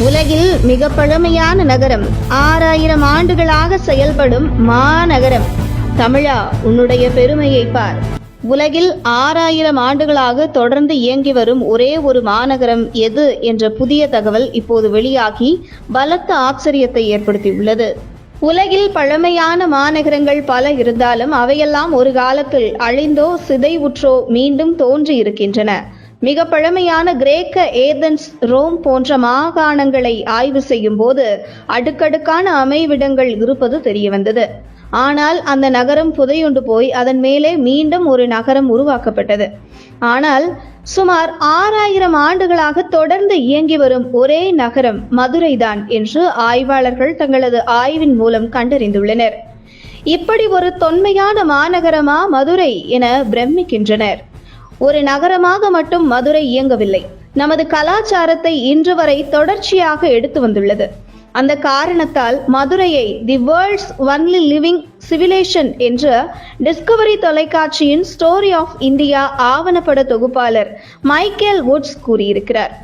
உலகில் மிக பழமையான நகரம், 6000 ஆண்டுகளாக செயல்படும் மாநகரம். தமிழா, உன்னுடைய பெருமையை பார். உலகில் 6000 ஆண்டுகளாக தொடர்ந்து இயங்கி வரும் ஒரே ஒரு மாநகரம் எது என்ற புதிய தகவல் இப்போது வெளியாகி பலத்த ஆச்சரியத்தை ஏற்படுத்தியுள்ளது. உலகில் பழமையான மாநகரங்கள் பல இருந்தாலும் அவையெல்லாம் ஒரு காலத்தில் அழிந்தோ சிதைவுற்றோ மீண்டும் தோன்றி இருக்கின்றன. மிக பழமையான கிரேக்க, ஏதென்ஸ், ரோம் போன்ற மாகாணங்களை ஆய்வு செய்யும் போது அடுக்கடுக்கான அமைவிடங்கள் இருப்பது தெரியவந்தது. ஆனால் அந்த நகரம் புதையுண்டு போய் அதன் மேலே மீண்டும் ஒரு நகரம் உருவாக்கப்பட்டது. ஆனால் சுமார் 6000 ஆண்டுகளாக தொடர்ந்து இயங்கி வரும் ஒரே நகரம் மதுரைதான் என்று ஆய்வாளர்கள் தங்களது ஆய்வின் மூலம் கண்டறிந்துள்ளனர். இப்படி ஒரு தொன்மையான மாநகரமா மதுரை என பிரமிக்கின்றனர். ஒரு நகரமாக மட்டும் மதுரை இயங்கவில்லை, நமது கலாச்சாரத்தை இன்று வரை தொடர்ச்சியாக எடுத்து வந்துள்ளது. அந்த காரணத்தால் மதுரையை தி வேர்ல்ட்ஸ் ஒன்லி லிவிங் சிவிலேஷன் என்ற டிஸ்கவரி தொலைக்காட்சியின் ஸ்டோரி ஆஃப் இந்தியா ஆவணப்பட தொகுப்பாளர் மைக்கேல் வுட்ஸ் கூறியிருக்கிறார்.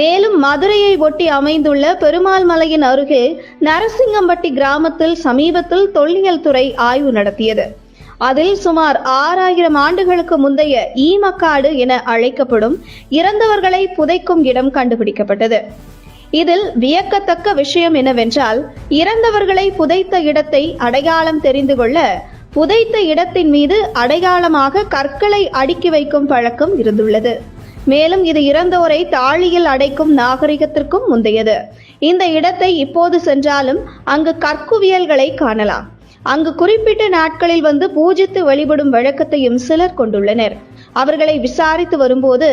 மேலும் மதுரையை ஒட்டி அமைந்துள்ள பெருமாள் மலையின் அருகே நரசிங்கம்பட்டி கிராமத்தில் சமீபத்தில் தொல்லியல் துறை ஆய்வு நடத்தியது. அதில் சுமார் 6000 ஆண்டுகளுக்கு முந்தைய ஈமக்காடு என அழைக்கப்படும் இறந்தவர்களை புதைக்கும் இடம் கண்டுபிடிக்கப்பட்டது. இதில் வியக்கத்தக்க விஷயம் என்னவென்றால், இறந்தவர்களை புதைத்த இடத்தை அடையாளம் தெரிந்து கொள்ள புதைத்த இடத்தின் மீது அடையாளமாக கற்களை அடுக்கி வைக்கும் பழக்கம் இருந்துள்ளது. மேலும் இது இறந்தோரை தாழியில் அடைக்கும் நாகரிகத்திற்கும் முந்தையது. இந்த இடத்தை இப்போது சென்றாலும் அங்கு கற்குவியல்களை காணலாம். அங்கு குறிப்பிட்ட நாட்களில் வந்து பூஜித்து வழிபடும் வழக்கத்தையும் சிலர் கொண்டுள்ளனர். அவர்களை விசாரித்து வரும்போது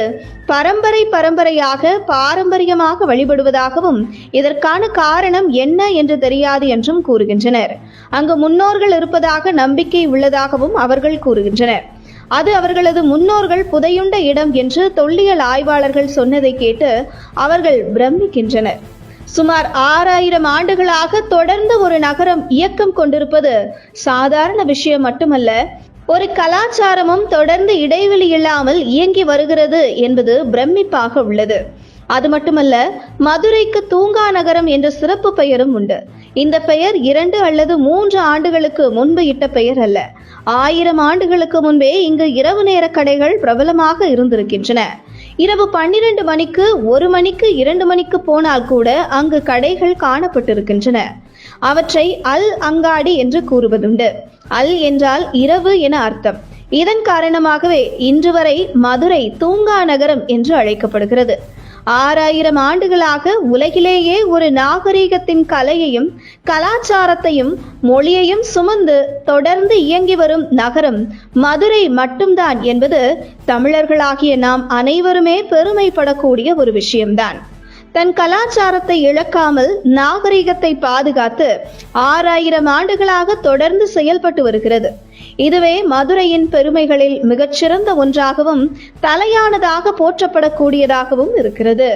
பரம்பரையாக பாரம்பரியமாக வழிபடுவதாகவும் இதற்கான காரணம் என்ன என்று தெரியாது என்றும் கூறுகின்றனர். அங்கு முன்னோர்கள் இருப்பதாக நம்பிக்கை உள்ளதாகவும் அவர்கள் கூறுகின்றனர். அது அவர்களது முன்னோர்கள் புதையுண்ட இடம் என்று தொல்லியல் ஆய்வாளர்கள் சொன்னதை கேட்டு அவர்கள் பிரமிக்கின்றனர். சுமார் 6000 ஆண்டுகளாக தொடர்ந்து ஒரு நகரம் இயக்கம் கொண்டிருப்பது சாதாரண விஷயம் மட்டுமல்ல, ஒரு கலாச்சாரமும் தொடர்ந்து இடைவெளி இல்லாமல் இயங்கி வருகிறது என்பது பிரமிப்பாக உள்ளது. அது மட்டுமல்ல, மதுரைக்கு தூங்கா நகரம் என்ற சிறப்பு பெயரும் உண்டு. இந்த பெயர் 2 அல்லது 3 ஆண்டுகளுக்கு முன்பு இட்ட பெயர் அல்ல. 1000 ஆண்டுகளுக்கு முன்பே இங்கு இரவு நேர கடைகள் பிரபலமாக இருந்திருக்கின்றன. இரவு 12 மணிக்கு, 1 மணிக்கு, 2 மணிக்கு போனால் கூட அங்கு கடைகள் காணப்பட்டிருக்கின்றன. அவற்றை அல் அங்காடி என்று கூறுவதுண்டு. அல் என்றால் இரவு என அர்த்தம். இதன் காரணமாகவே இன்று வரை மதுரை தூங்கா நகரம் என்று அழைக்கப்படுகிறது. 6000 ஆண்டுகளாக உலகிலேயே ஒரு நாகரிகத்தின் கலையையும் கலாச்சாரத்தையும் மொழியையும் சுமந்து தொடர்ந்து இயங்கி வரும் நகரம் மதுரை மட்டும்தான் என்பது தமிழர்களாகிய நாம் அனைவருமே பெருமைப்படக்கூடிய ஒரு விஷயம்தான். தன் கலாச்சாரத்தை இழக்காமல் நாகரிகத்தை பாதுகாத்து 6000 ஆண்டுகளாக தொடர்ந்து செயல்பட்டு வருகிறது. இதுவே மதுரையின் பெருமைகளில் மிகச்சிறந்த ஒன்றாகவும் தலையானதாக போற்றப்படக்கூடியதாகவும் இருக்கிறது.